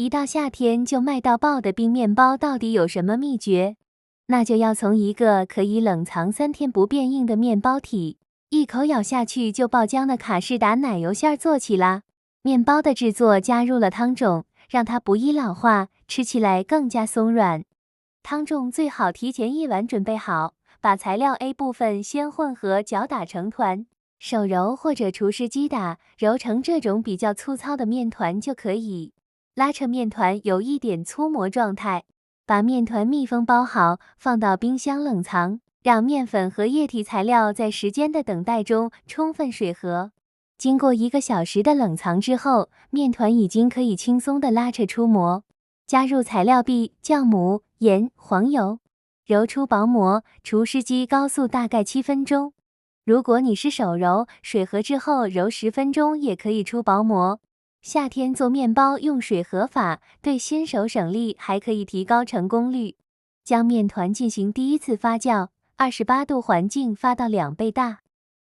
一到夏天就卖到爆的冰面包到底有什么秘诀？那就要从一个可以冷藏3天不变硬的面包体，一口咬下去就爆浆的卡士达奶油馅做起啦。面包的制作加入了汤种，让它不易老化，吃起来更加松软。汤种最好提前1晚准备好，把材料 A 部分先混合搅打成团，手揉或者厨师机打，揉成这种比较粗糙的面团就可以。拉扯面团有一点粗模状态，把面团密封包好，放到冰箱冷藏，让面粉和液体材料在时间的等待中充分水合。经过1个小时的冷藏之后，面团已经可以轻松的拉扯出模。加入材料 B、酵母、盐、黄油，揉出薄膜，厨师机高速大概7分钟。如果你是手揉，水和之后揉10分钟也可以出薄膜。夏天做面包用水和法，对新手省力，还可以提高成功率。将面团进行第1次发酵，28度环境发到2倍大。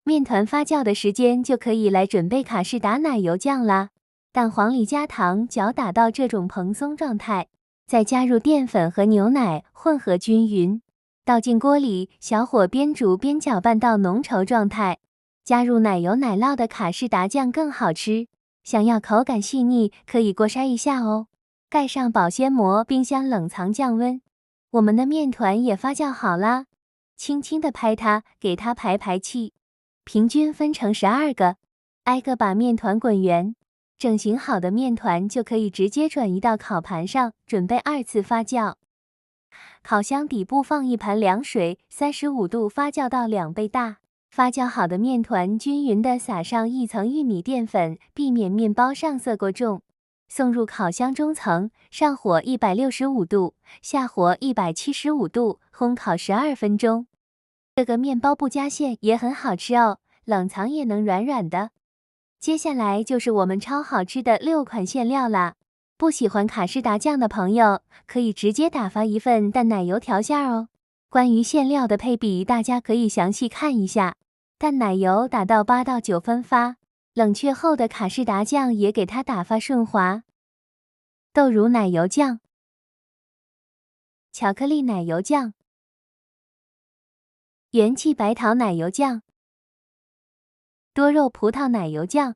面团发酵的时间就可以来准备卡士达奶油酱啦。蛋黄里加糖，搅打到这种蓬松状态，再加入淀粉和牛奶，混合均匀，倒进锅里，小火边煮边搅拌到浓稠状态。加入奶油奶酪的卡士达酱更好吃。想要口感细腻，可以过筛一下哦。盖上保鲜膜，冰箱冷藏降温。我们的面团也发酵好啦，轻轻地拍它，给它排气，平均分成12个，挨个把面团滚圆。整形好的面团就可以直接转移到烤盘上，准备2次发酵。烤箱底部放一盘凉水，35度发酵到2倍大。发酵好的面团均匀地撒上1层玉米淀粉，避免面包上色过重。送入烤箱中层，上火165度，下火175度，烘烤12分钟。这个面包不加馅也很好吃哦，冷藏也能软软的。接下来就是我们超好吃的6款馅料啦。不喜欢卡士达酱的朋友，可以直接打发1份淡奶油调馅哦。关于馅料的配比，大家可以详细看一下。淡奶油打到8到9分发，冷却后的卡士达酱也给它打发顺滑。豆乳奶油酱、巧克力奶油酱、元气白桃奶油酱、多肉葡萄奶油酱、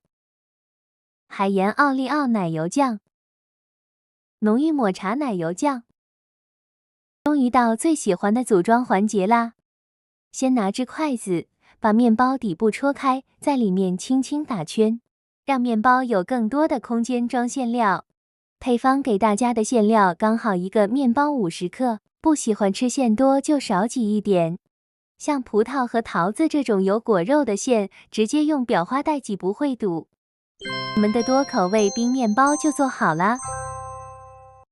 海盐奥利奥奶油酱、浓郁抹茶奶油酱。终于到最喜欢的组装环节啦！先拿只筷子，把面包底部戳开，在里面轻轻打圈，让面包有更多的空间装馅料。配方给大家的馅料刚好1个面包50克，不喜欢吃馅多就少挤一点。像葡萄和桃子这种有果肉的馅，直接用裱花袋挤不会堵。我们的多口味冰面包就做好啦！